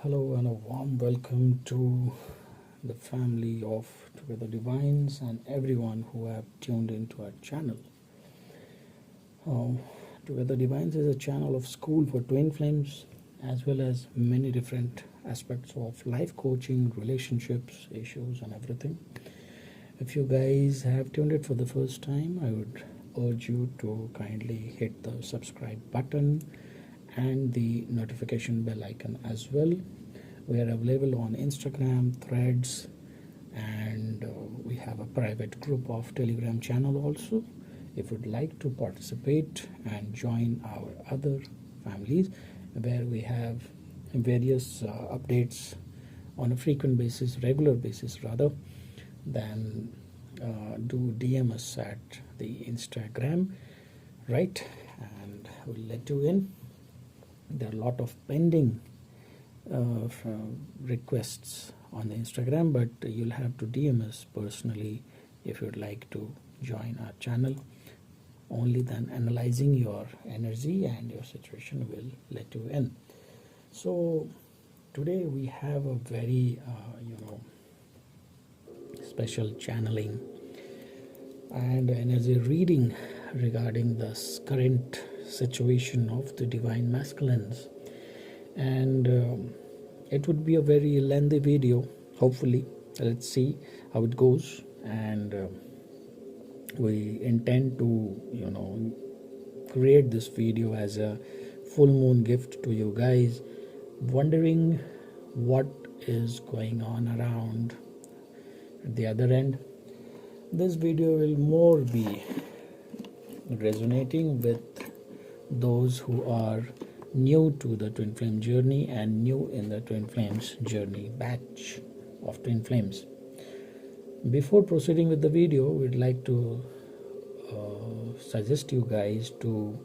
Hello and a warm welcome to the family of Together Divines and everyone who have tuned into our channel. Uh, Together Divines is a channel of school for twin flames as well as many different aspects of life coaching, relationships, issues and everything. If you guys have tuned it for the first time, I would urge you to kindly hit the subscribe button and the notification bell icon as well. We are available on Instagram, Threads, and we have a private group of Telegram channel also. If you'd like to participate and join our other families where we have various updates on a frequent basis, regular basis rather, then do DM us at the Instagram, right? And we'll let you in. There are a lot of pending requests on the Instagram, but you'll have to DM us personally if you'd like to join our channel. Only then analyzing your energy and your situation will let you in. So today we have a very special channeling and energy reading regarding this current situation of the divine masculines, and it would be a very lengthy video. Hopefully, let's see how it goes, and we intend to create this video as a full moon gift to you guys wondering what is going on around at the other end. This video will more be resonating with those who are new to the twin flame journey and new in the twin flames journey batch of twin flames. Before proceeding with the video, we'd like to suggest you guys to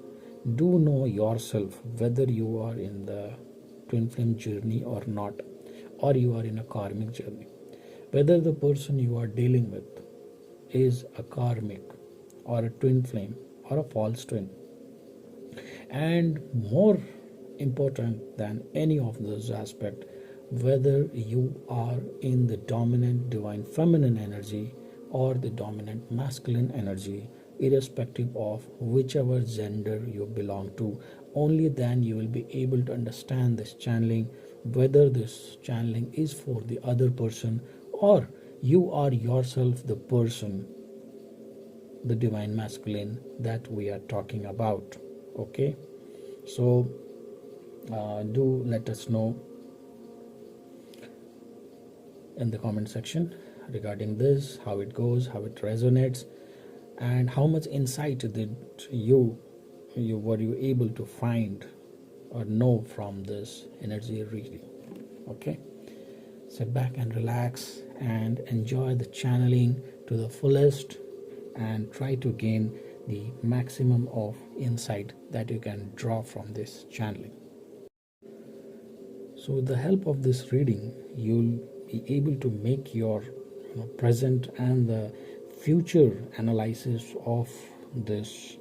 do know yourself whether you are in the twin flame journey or not, or you are in a karmic journey, whether the person you are dealing with is a karmic or a twin flame or a false twin. And more important than any of those aspects, whether you are in the dominant divine feminine energy or the dominant masculine energy, irrespective of whichever gender you belong to. Only then you will be able to understand this channeling, whether this channeling is for the other person or you are yourself the person, the divine masculine that we are talking about. Okay, so do let us know in the comment section regarding this, how it goes, how it resonates, and how much insight did you were you able to find or know from this energy reading. Okay, sit back and relax and enjoy the channeling to the fullest and try to gain the maximum of insight that you can draw from this channeling. So with the help of this reading, you'll be able to make your present and the future analysis of this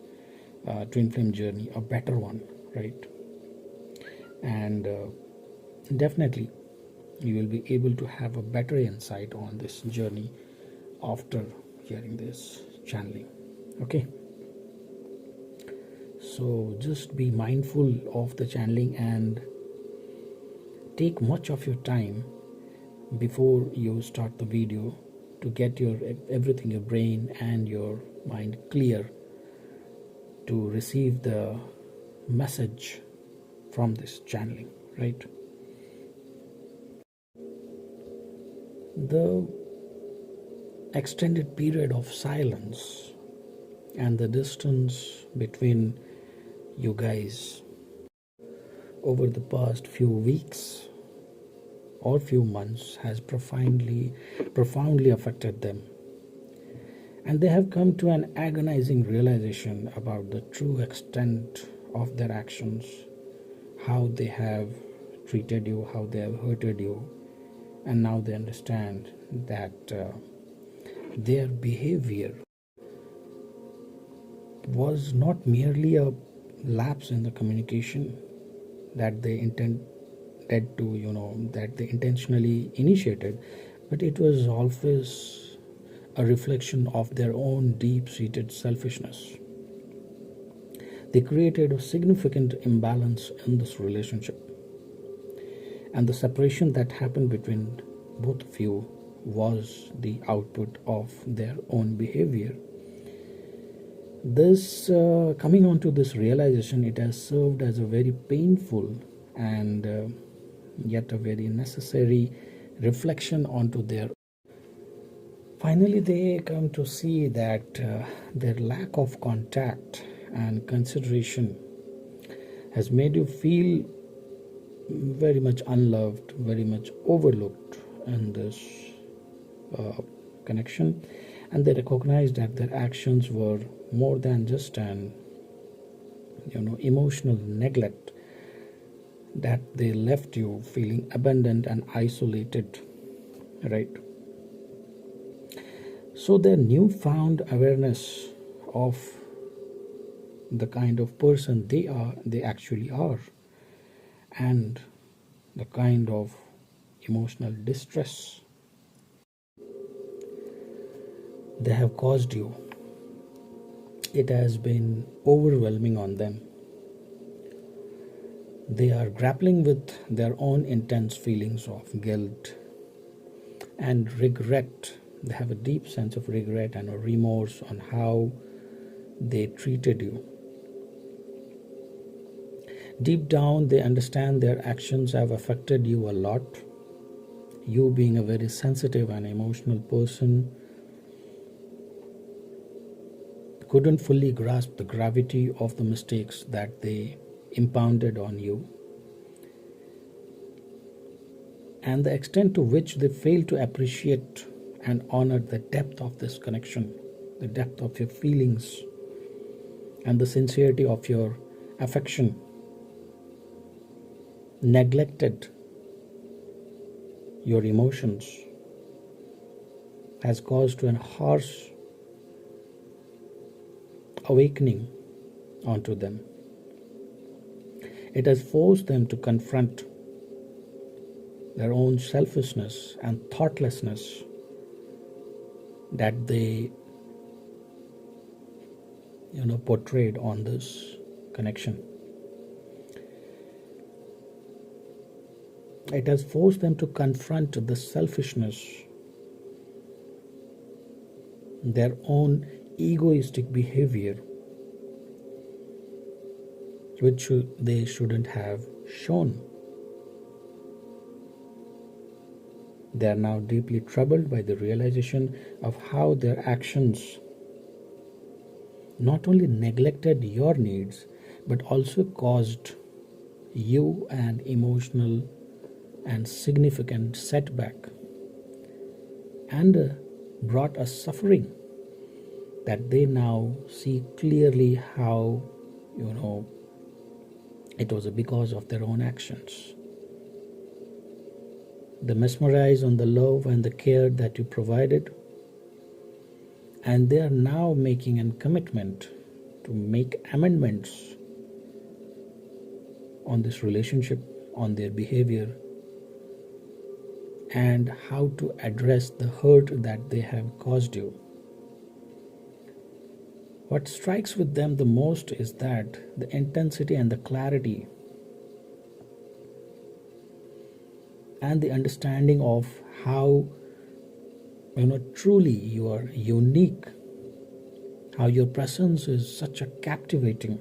twin flame journey a better one, right? And definitely you will be able to have a better insight on this journey after hearing this channeling. Okay, so just be mindful of the channeling and take much of your time before you start the video to get your everything, your brain and your mind clear to receive the message from this channeling, right? The extended period of silence and the distance between you guys over the past few weeks or few months has profoundly affected them, and they have come to an agonizing realization about the true extent of their actions, how they have treated you, how they have hurted you, and now they understand that their behavior was not merely a lapse in the communication that they to, that they intentionally initiated, but it was always a reflection of their own deep-seated selfishness. They created a significant imbalance in this relationship, and the separation that happened between both of you was the output of their own behavior. This coming on to this realization, it has served as a very painful and yet a very necessary reflection onto their. Finally, they come to see that their lack of contact and consideration has made you feel very much unloved, very much overlooked in this connection, and they recognized that their actions were more than just an emotional neglect, that they left you feeling abandoned and isolated, right? So their newfound awareness of the kind of person they actually are, and the kind of emotional distress they have caused you, it has been overwhelming on them. They are grappling with their own intense feelings of guilt and regret. They have a deep sense of regret and a remorse on how they treated you. Deep down, they understand their actions have affected you a lot. You, being a very sensitive and emotional person, couldn't fully grasp the gravity of the mistakes that they impounded on you, and the extent to which they failed to appreciate and honor the depth of this connection, the depth of your feelings, and the sincerity of your affection. Neglected your emotions has caused a harsh awakening onto them. It has forced them to confront their own selfishness and thoughtlessness that they portrayed on this connection. It has forced them to confront the selfishness, their own egoistic behavior, which they shouldn't have shown. They are now deeply troubled by the realization of how their actions not only neglected your needs, but also caused you an emotional and significant setback, and brought a suffering that they now see clearly how it was because of their own actions. They mesmerize on the love and the care that you provided, and they are now making a commitment to make amendments on this relationship, on their behavior, and how to address the hurt that they have caused you. What strikes with them the most is that the intensity and the clarity and the understanding of how truly you are unique, how your presence is such a captivating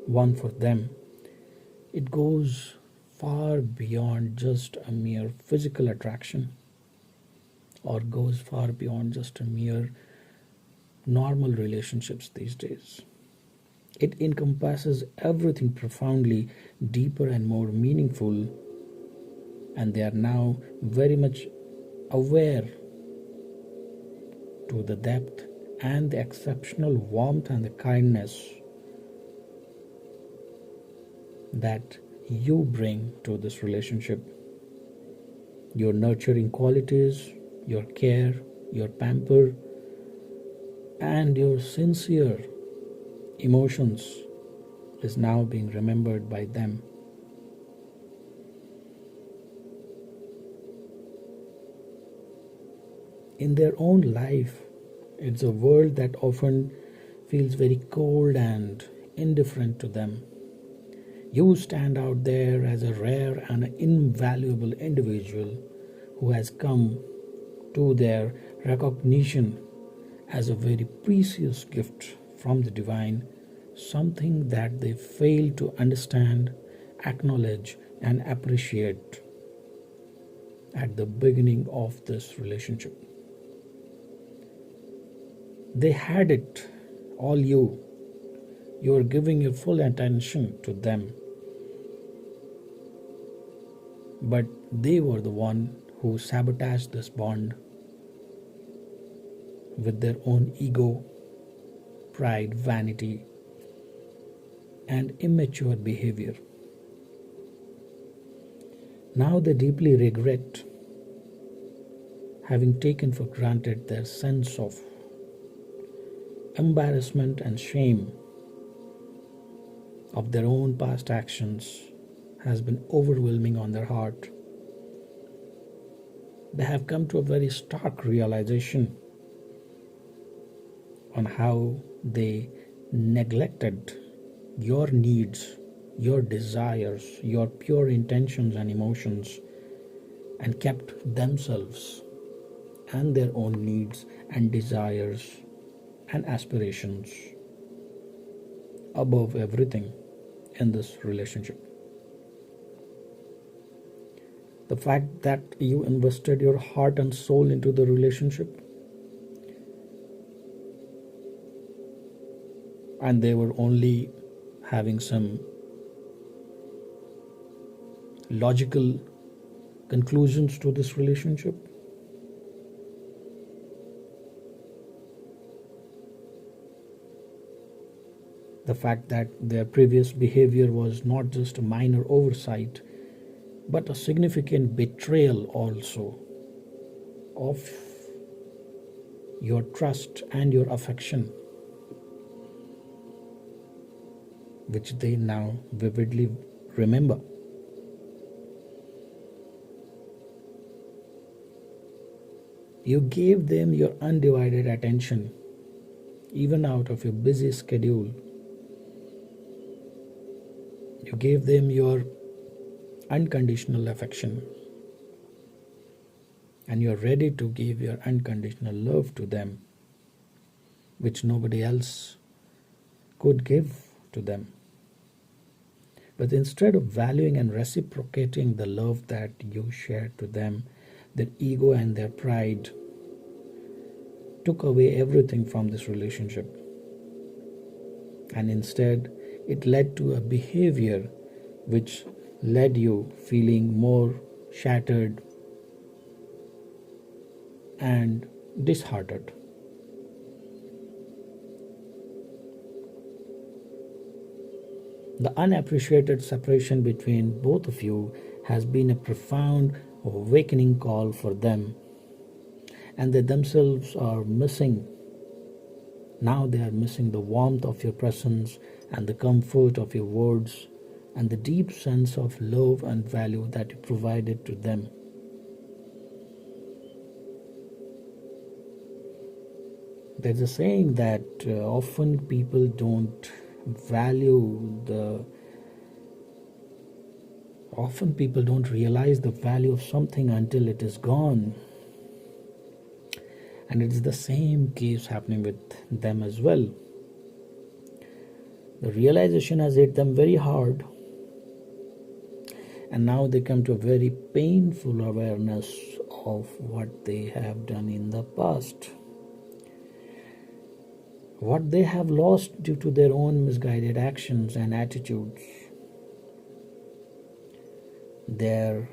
one for them. It goes far beyond just a mere physical attraction, or goes far beyond just a mere normal relationships these days. It encompasses everything profoundly deeper and more meaningful, and they are now very much aware to the depth and the exceptional warmth and the kindness that you bring to this relationship. Your nurturing qualities, your care, your pamper, and your sincere emotions is now being remembered by them. in their own life. It's a world that often feels very cold and indifferent to them. You stand out there as a rare and invaluable individual who has come to their recognition as a very precious gift from the divine, something that they fail to understand, acknowledge, and appreciate at the beginning of this relationship. They had it all you. You are giving your full attention to them. But they were the one who sabotaged this bond with their own ego, pride, vanity, and immature behavior. Now they deeply regret having taken for granted their sense of embarrassment and shame of their own past actions has been overwhelming on their heart. They have come to a very stark realization on how they neglected your needs, your desires, your pure intentions and emotions, and kept themselves and their own needs and desires and aspirations above everything in this relationship. The fact that you invested your heart and soul into the relationship and they were only having some logical conclusions to this relationship, the fact that their previous behavior was not just a minor oversight but a significant betrayal also of your trust and your affection, which they now vividly remember. You gave them your undivided attention, even out of your busy schedule. You gave them your unconditional affection, and you're ready to give your unconditional love to them, which nobody else could give to them. But instead of valuing and reciprocating the love that you shared to them, their ego and their pride took away everything from this relationship. And instead, it led to a behavior which led you feeling more shattered and disheartened. The unappreciated separation between both of you has been a profound awakening call for them, and they themselves are missing. Now they are missing the warmth of your presence and the comfort of your words and the deep sense of love and value that you provided to them. There's a saying that often people don't realize the value of something until it is gone. And it's the same case happening with them as well. The realization has hit them very hard, and now they come to a very painful awareness of what they have done in the past, what they have lost due to their own misguided actions and attitudes. Their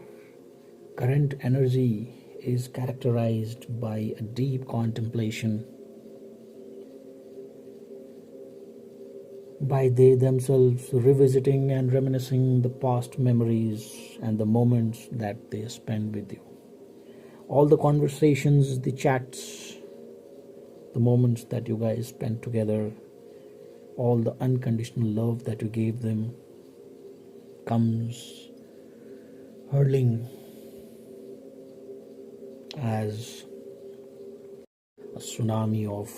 current energy is characterized by a deep contemplation, by they themselves revisiting and reminiscing the past memories and the moments that they spent with you. All the conversations, the chats, the moments that you guys spent together, all the unconditional love that you gave them comes hurling as tsunami of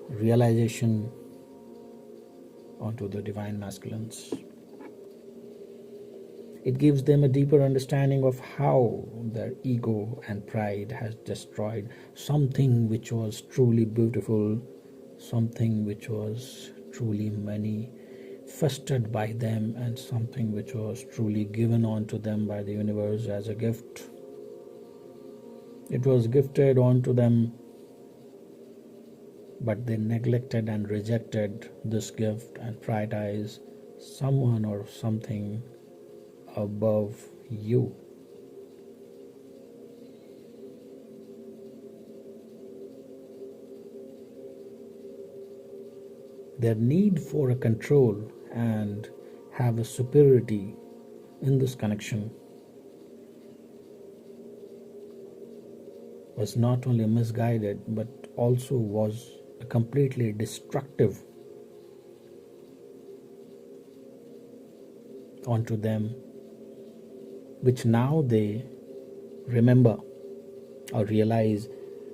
realization onto the divine masculines. It gives them a deeper understanding of how their ego and pride has destroyed something which was truly beautiful, something which was truly manifested by them, and something which was truly given onto them by the universe as a gift. It was gifted onto them, but they neglected and rejected this gift and prioritized someone or something above you. Their need for a control and have a superiority in this connection was not only misguided but also was completely destructive onto them, which now they remember or realize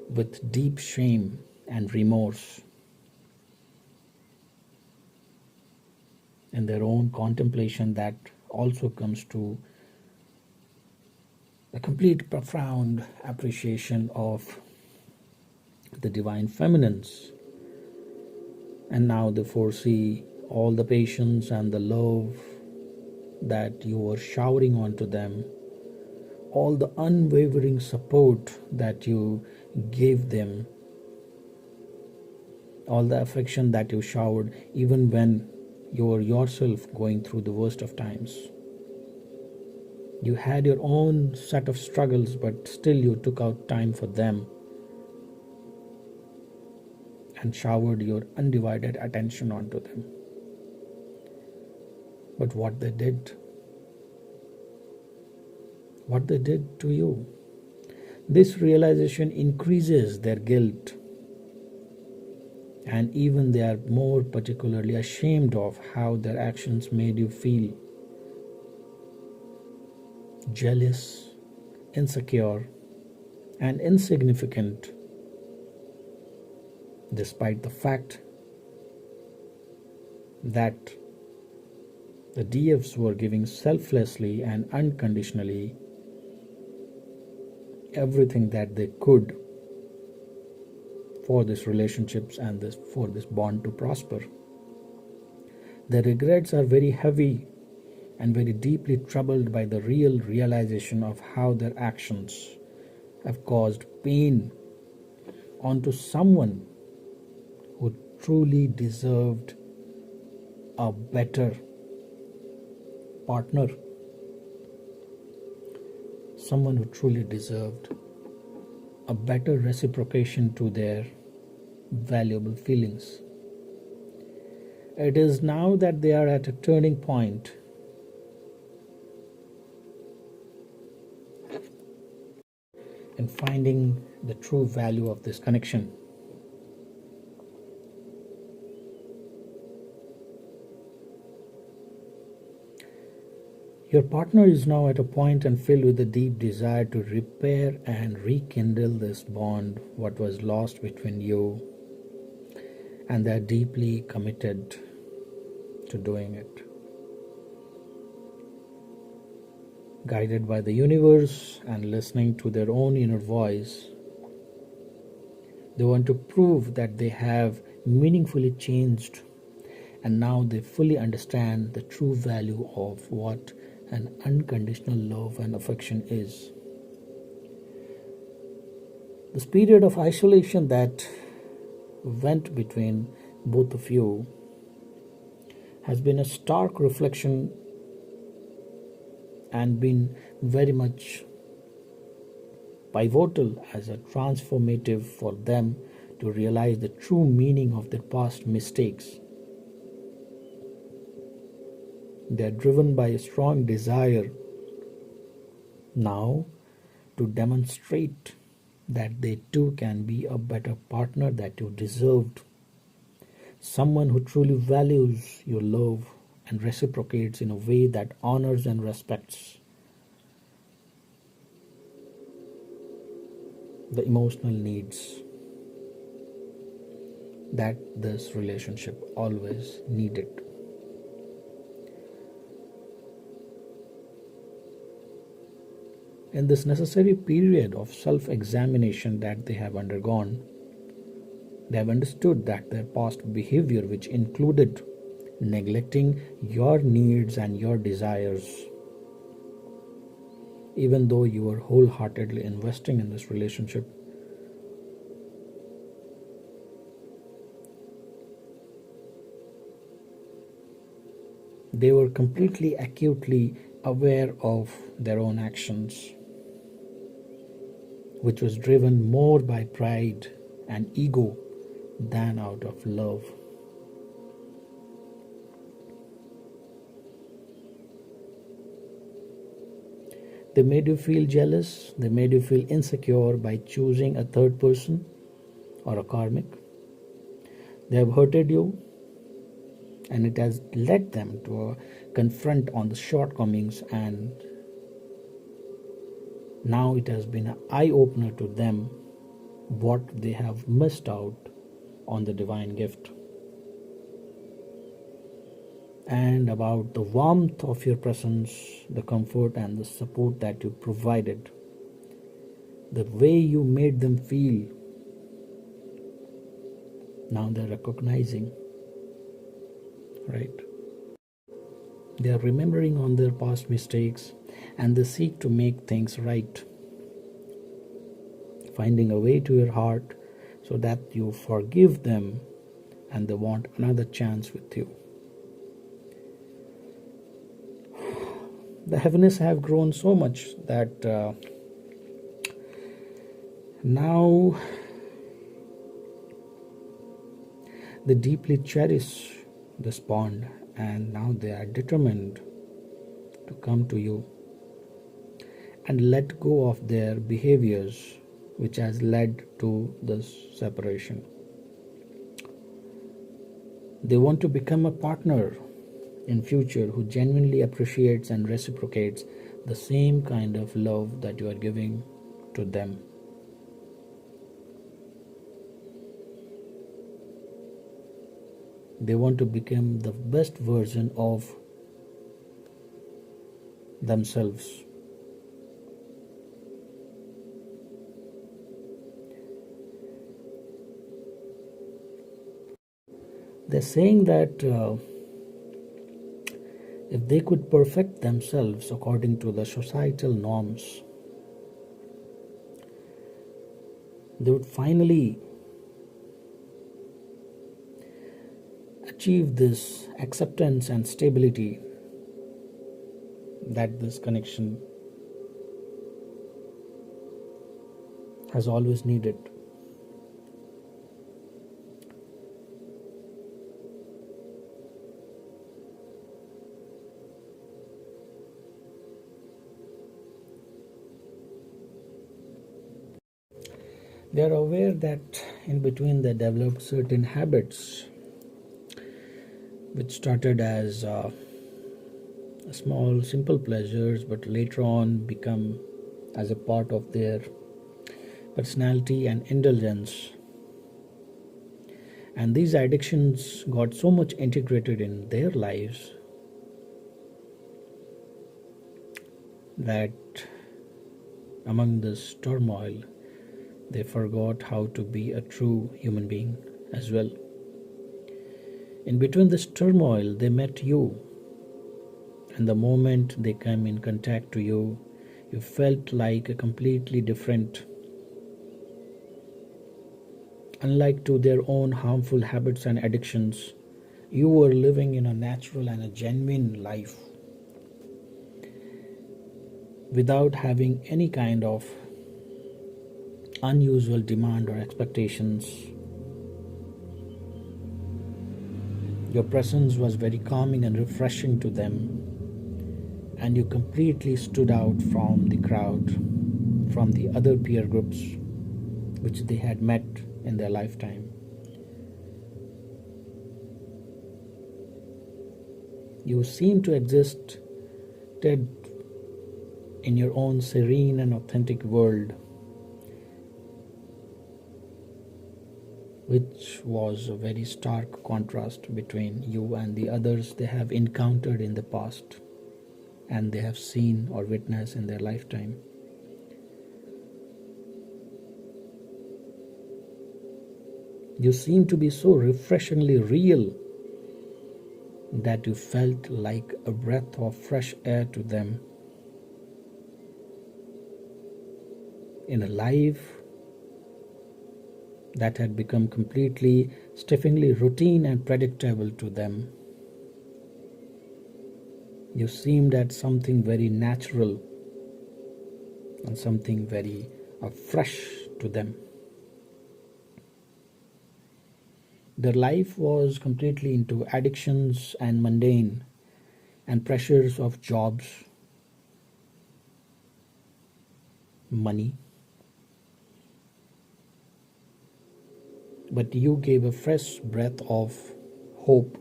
with deep shame and remorse in their own contemplation. That also comes to a complete profound appreciation of the divine feminines, and now they foresee all the patience and the love that you were showering onto them, all the unwavering support that you gave them, all the affection that you showered even when you were yourself going through the worst of times. You had your own set of struggles, but still you took out time for them and showered your undivided attention onto them. But what they did to you, this realization increases their guilt, and even they are more particularly ashamed of how their actions made you feel jealous, insecure, and insignificant, despite the fact that the DFs were giving selflessly and unconditionally everything that they could for these relationships and for this bond to prosper. Their regrets are very heavy and very deeply troubled by the real realization of how their actions have caused pain onto someone who truly deserved a better partner, someone who truly deserved a better reciprocation to their valuable feelings. It is now that they are at a turning point in finding the true value of this connection. Your partner is now at a point and filled with a deep desire to repair and rekindle this bond, what was lost between you, and they are deeply committed to doing it. Guided by the universe and listening to their own inner voice, they want to prove that they have meaningfully changed, and now they fully understand the true value of what an unconditional love and affection is. This period of isolation that went between both of you has been a stark reflection and been very much pivotal as a transformative for them to realize the true meaning of their past mistakes. They are driven by a strong desire now to demonstrate that they too can be a better partner that you deserved, someone who truly values your love and reciprocates in a way that honors and respects the emotional needs that this relationship always needed. In this necessary period of self-examination that they have undergone, they have understood that their past behavior, which included neglecting your needs and your desires, even though you were wholeheartedly investing in this relationship, they were completely acutely aware of their own actions, which was driven more by pride and ego than out of love. They made you feel jealous, they made you feel insecure by choosing a third person or a karmic. They have hurted you, and it has led them to confront on the shortcomings, and now it has been an eye-opener to them what they have missed out on the divine gift, and about the warmth of your presence, the comfort and the support that you provided, the way you made them feel. Now they're recognizing, right? They are remembering on their past mistakes, and they seek to make things right, finding a way to your heart so that you forgive them and they want another chance with you. The heaviness have grown so much that now they deeply cherish this bond, and now they are determined to come to you and let go of their behaviors which has led to this separation. They want to become a partner in future who genuinely appreciates and reciprocates the same kind of love that you are giving to them. They want to become the best version of themselves. They're saying that if they could perfect themselves according to the societal norms, they would finally achieve this acceptance and stability that this connection has always needed. They are aware that in between they developed certain habits which started as small simple pleasures, but later on become as a part of their personality and indulgence. And these addictions got so much integrated in their lives that among this turmoil they forgot how to be a true human being as well. In between this turmoil, they met you, and the moment they came in contact to you, you felt like a completely different. Unlike to their own harmful habits and addictions, you were living in a natural and a genuine life without having any kind of unusual demand or expectations. Your presence was very calming and refreshing to them, and you completely stood out from the crowd, from the other peer groups which they had met in their lifetime. You seem to exist in your own serene and authentic world, which was a very stark contrast between you and the others they have encountered in the past and they have seen or witnessed in their lifetime. You seem to be so refreshingly real that you felt like a breath of fresh air to them. In a life that had become completely, stiffingly routine and predictable to them, you seemed at something very natural and something very fresh to them. Their life was completely into addictions and mundane and pressures of jobs, money. But you gave a fresh breath of hope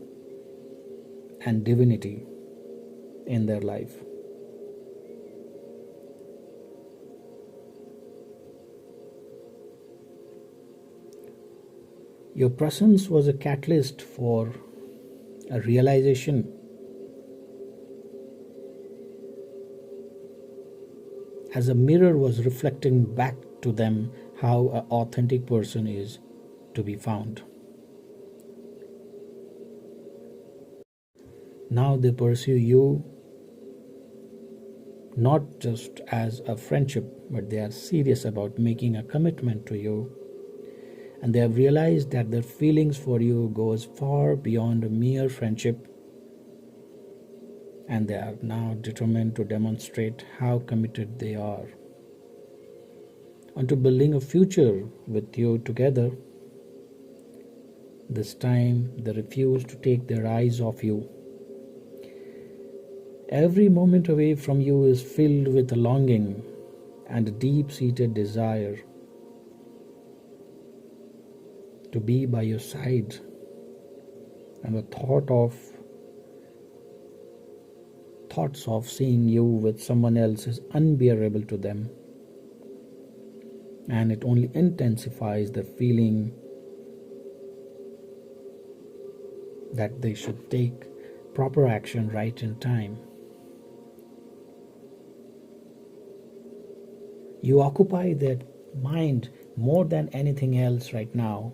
and divinity in their life. Your presence was a catalyst for a realization as a mirror was reflecting back to them how an authentic person is to be found. Now they pursue you not just as a friendship, but they are serious about making a commitment to you. And they have realized that their feelings for you goes far beyond a mere friendship, and they are now determined to demonstrate how committed they are onto building a future with you together. This time they refuse to take their eyes off you. Every moment away from you is filled with a longing and a deep-seated desire to be by your side, and the thoughts of seeing you with someone else is unbearable to them, and it only intensifies the feeling that they should take proper action right in time. You occupy their mind more than anything else right now,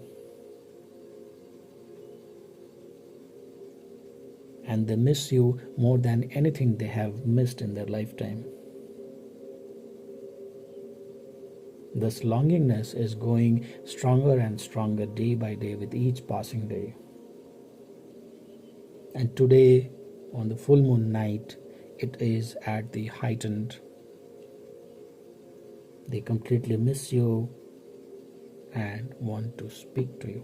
and they miss you more than anything they have missed in their lifetime. This longingness is going stronger and stronger day by day with each passing day. And today, on the full moon night, it is at the heightened. They completely miss you and want to speak to you.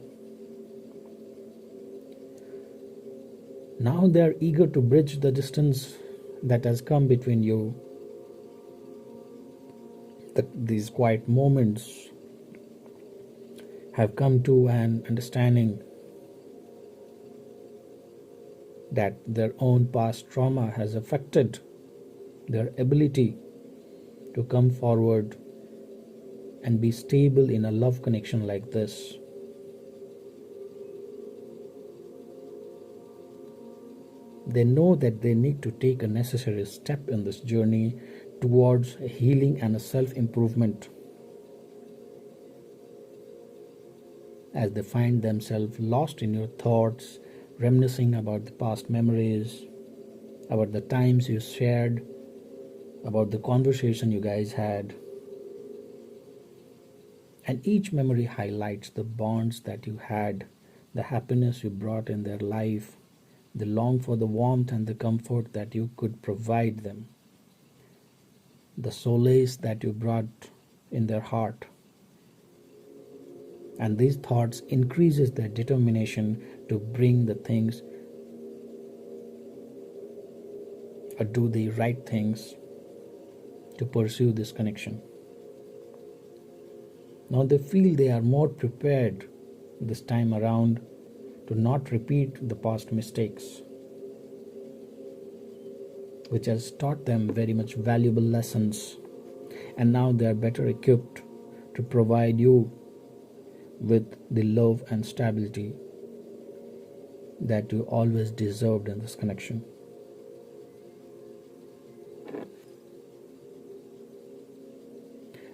Now they are eager to bridge the distance that has come between you. These quiet moments have come to an understanding that their own past trauma has affected their ability to come forward and be stable in a love connection like this. They know that they need to take a necessary step in this journey towards healing and a self-improvement, as they find themselves lost in your thoughts, reminiscing about the past memories, about the times you shared, about the conversation you guys had. And each memory highlights the bonds that you had, the happiness you brought in their life. They long for the warmth and the comfort that you could provide them, the solace that you brought in their heart. And these thoughts increases their determination to bring the things or do the right things to pursue this connection. Now they feel they are more prepared this time around to not repeat the past mistakes, which has taught them very much valuable lessons, and now they are better equipped to provide you with the love and stability that you always deserved in this connection.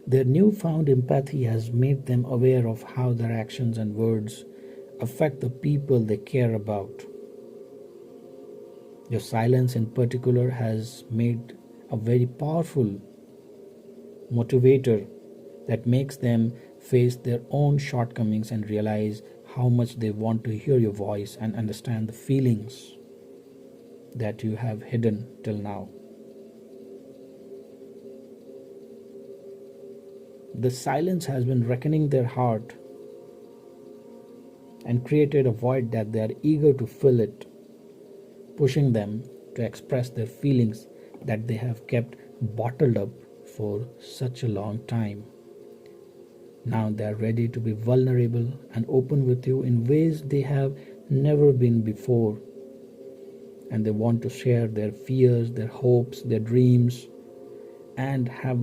Their newfound empathy has made them aware of how their actions and words affect the people they care about. Your silence, in particular, has made a very powerful motivator that makes them face their own shortcomings and realize how much they want to hear your voice and understand the feelings that you have hidden till now. The silence has been reckoning their heart and created a void that they are eager to fill it, pushing them to express their feelings that they have kept bottled up for such a long time. Now they are ready to be vulnerable and open with you in ways they have never been before. And they want to share their fears, their hopes, their dreams, and have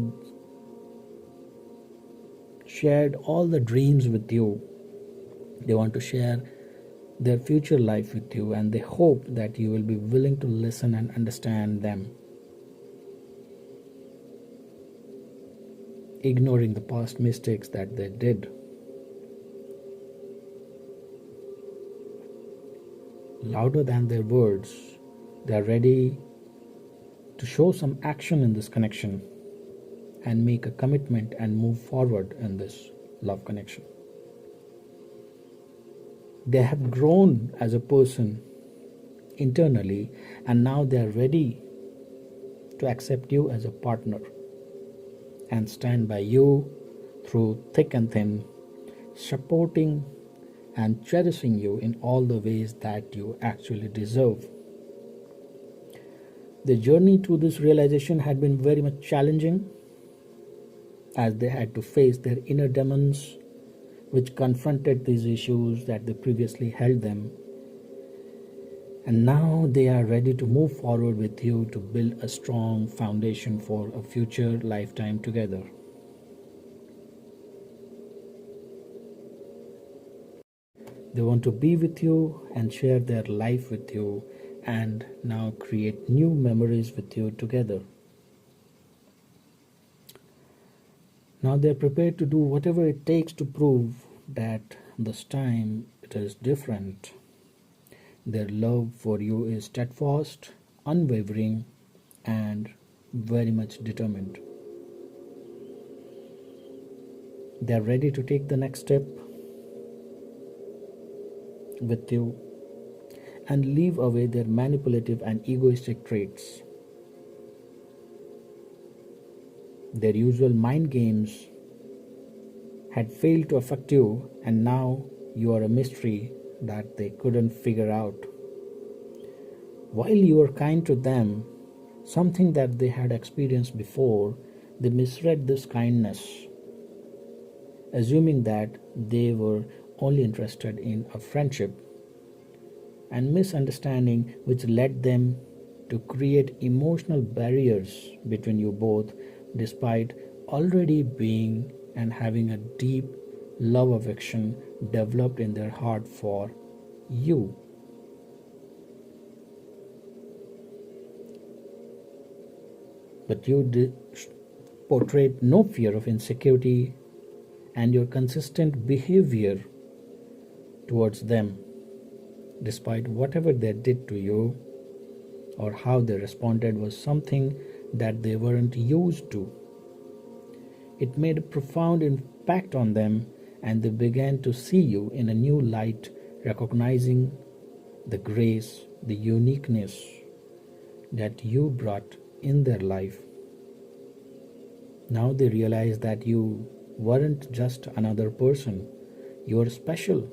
shared all the dreams with you. They want to share their future life with you, and they hope that you will be willing to listen and understand them, ignoring the past mistakes that they did. Louder than their words, they are ready to show some action in this connection and make a commitment and move forward in this love connection. They have grown as a person internally, and now they are ready to accept you as a partner and stand by you through thick and thin, supporting and cherishing you in all the ways that you actually deserve. The journey to this realization had been very much challenging, as they had to face their inner demons which confronted these issues that they previously held them. And now they are ready to move forward with you to build a strong foundation for a future lifetime together. They want to be with you and share their life with you, and now create new memories with you together. Now they are prepared to do whatever it takes to prove that this time it is different. Their love for you is steadfast, unwavering, and very much determined. They are ready to take the next step with you and leave away their manipulative and egoistic traits. Their usual mind games had failed to affect you, and now you are a mystery that they couldn't figure out. While you were kind to them, something that they had experienced before, they misread this kindness, assuming that they were only interested in a friendship, and misunderstanding which led them to create emotional barriers between you both, despite already being and having a deep love affection developed in their heart for you. But you portrayed no fear of insecurity, and your consistent behavior towards them, despite whatever they did to you or how they responded, was something that they weren't used to. It made a profound impact on them, and they began to see you in a new light, recognizing the grace, the uniqueness that you brought in their life. Now they realize that you weren't just another person. You are special.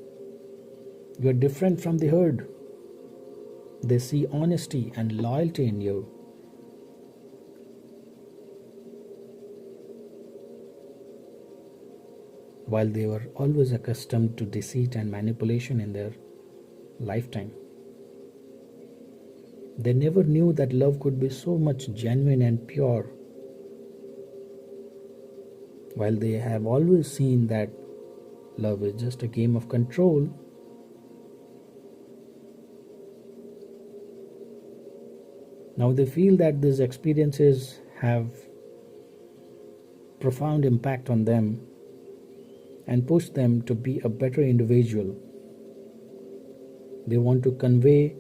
You are different from the herd. They see honesty and loyalty in you. While they were always accustomed to deceit and manipulation in their lifetime, they never knew that love could be so much genuine and pure. While they have always seen that Love is just a game of control. Now they feel that these experiences have profound impact on them and push them to be a better individual. They want to convey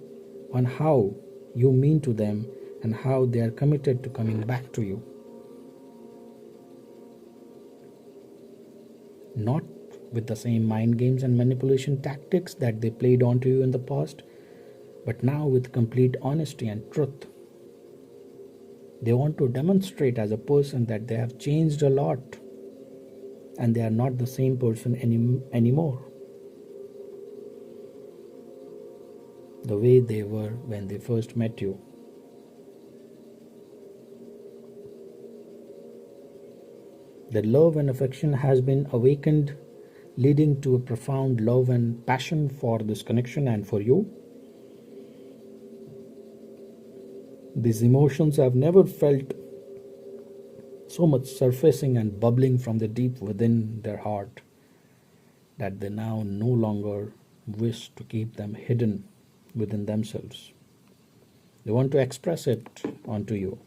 on how you mean to them and how they are committed to coming back to you. Not with the same mind games and manipulation tactics that they played onto you in the past, but now with complete honesty and truth. They want to demonstrate as a person that they have changed a lot and they are not the same person anymore. The way they were when they first met you. The love and affection has been awakened, leading to a profound love and passion for this connection and for you. These emotions have never felt so much surfacing and bubbling from the deep within their heart that they now no longer wish to keep them hidden within themselves. They want to express it onto you.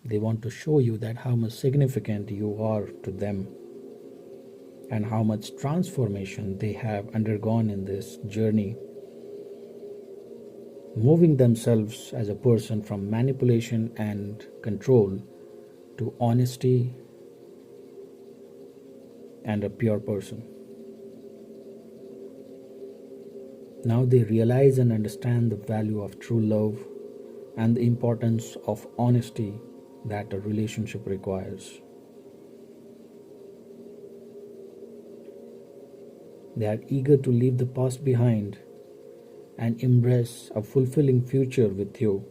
They want to show you that how much significant you are to them and how much transformation they have undergone in this journey, moving themselves as a person from manipulation and control to honesty and a pure person. Now they realize and understand the value of true love and the importance of honesty that a relationship requires. They are eager to leave the past behind and embrace a fulfilling future with you.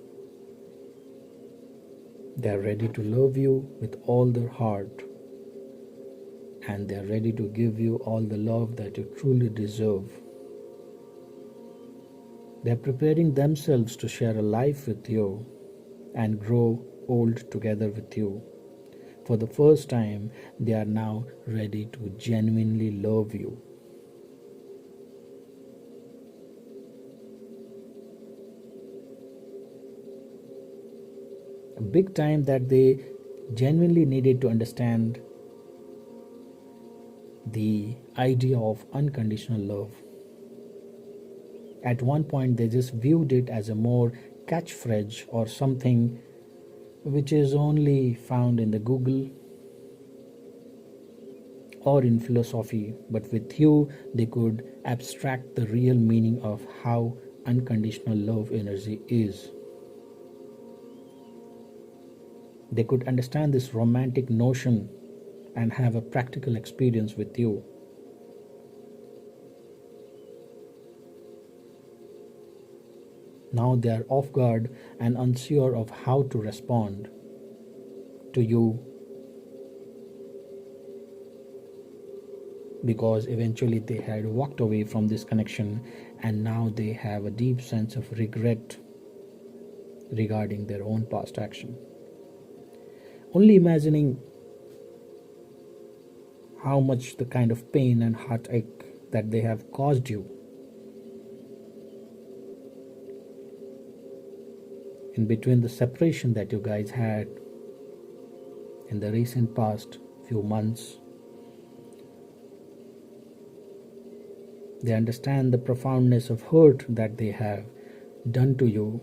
They are ready to love you with all their heart, and they are ready to give you all the love that you truly deserve. They are preparing themselves to share a life with you and grow old together with you. For the first time, they are now ready to genuinely love you. A big time that they genuinely needed to understand the idea of unconditional love. At one point, they just viewed it as a more catchphrase or something which is only found in the Google or in philosophy, but with you, they could abstract the real meaning of how unconditional love energy is. They could understand this romantic notion and have a practical experience with you. Now they are off guard and unsure of how to respond to you, because eventually they had walked away from this connection and now they have a deep sense of regret regarding their own past action. Only imagining how much the kind of pain and heartache that they have caused you in between the separation that you guys had in the recent past few months. They understand the profoundness of hurt that they have done to you,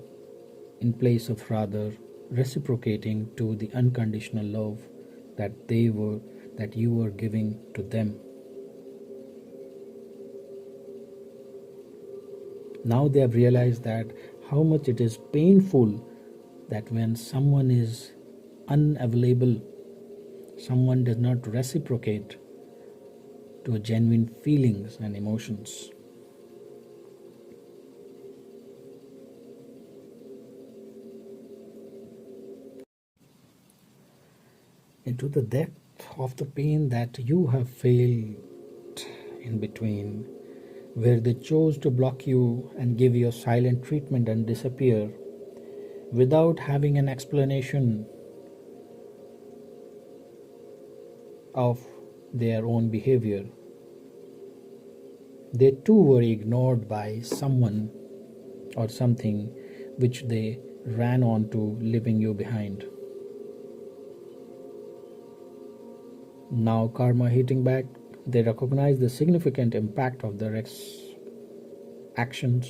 in place of rather reciprocating to the unconditional love that you were giving to them. Now they have realized that how much it is painful that when someone is unavailable, someone does not reciprocate to genuine feelings and emotions. Into the depth of the pain that you have failed in between, where they chose to block you and give you a silent treatment and disappear without having an explanation of their own behavior. They too were ignored by someone or something which they ran on to, leaving you behind. Now, karma hitting back, they recognize the significant impact of their actions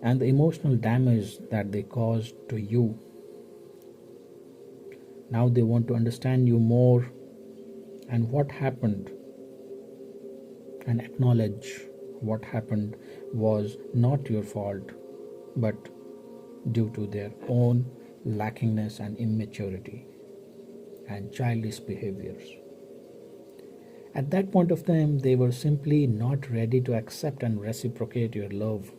and the emotional damage that they caused to you. Now they want to understand you more and what happened, and acknowledge what happened was not your fault but due to their own lackingness and immaturity and childish behaviors. At that point of time, they were simply not ready to accept and reciprocate your love.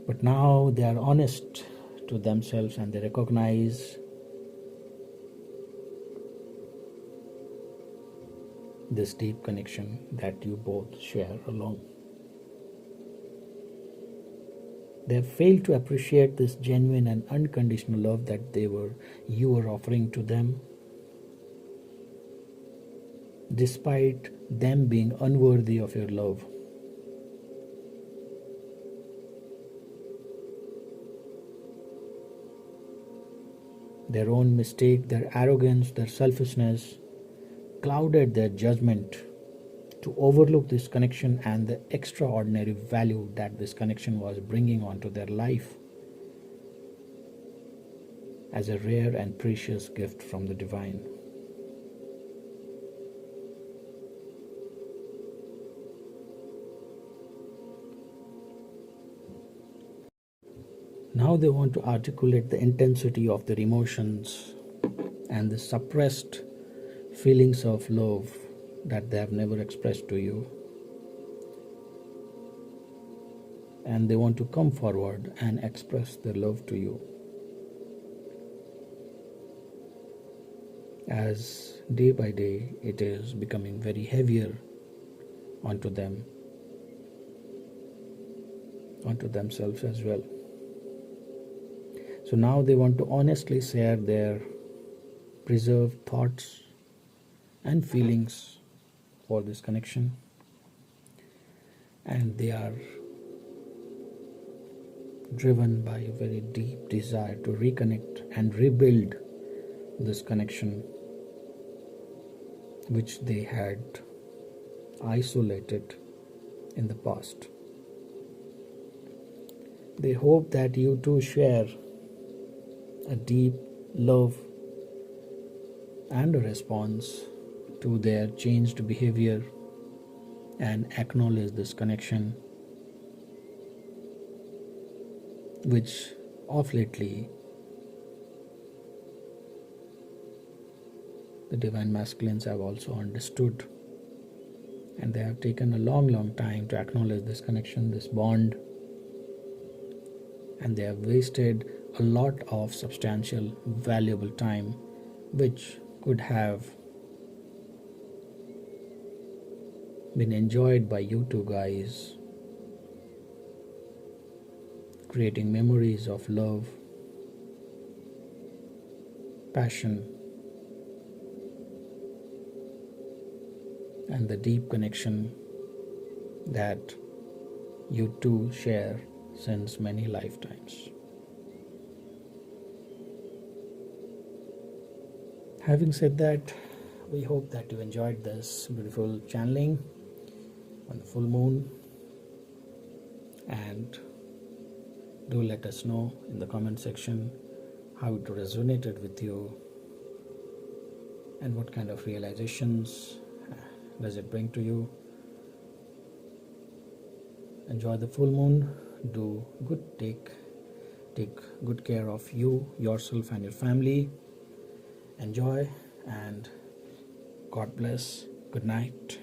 But now they are honest to themselves and they recognize this deep connection that you both share along. They have failed to appreciate this genuine and unconditional love that you were offering to them, despite them being unworthy of your love. Their own mistake, their arrogance, their selfishness clouded their judgment to overlook this connection and the extraordinary value that this connection was bringing onto their life as a rare and precious gift from the divine. Now they want to articulate the intensity of their emotions and the suppressed feelings of love that they have never expressed to you. And they want to come forward and express their love to you. As day by day it is becoming very heavier onto them, onto themselves as well. So now they want to honestly share their preserved thoughts and feelings for this connection, and they are driven by a very deep desire to reconnect and rebuild this connection which they had isolated in the past. They hope that you too share a deep love and a response to their changed behavior and acknowledge this connection, which of lately the divine masculines have also understood, and they have taken a long time to acknowledge this connection, this bond, and they have wasted a lot of substantial, valuable time which could have been enjoyed by you two guys, creating memories of love, passion, and the deep connection that you two share since many lifetimes. Having said that, we hope that you enjoyed this beautiful channeling on the full moon, and do let us know in the comment section how it resonated with you and what kind of realizations does it bring to you. Enjoy the full moon. Do good. Take good care of you, yourself, and your family. Enjoy, and God bless. Good night.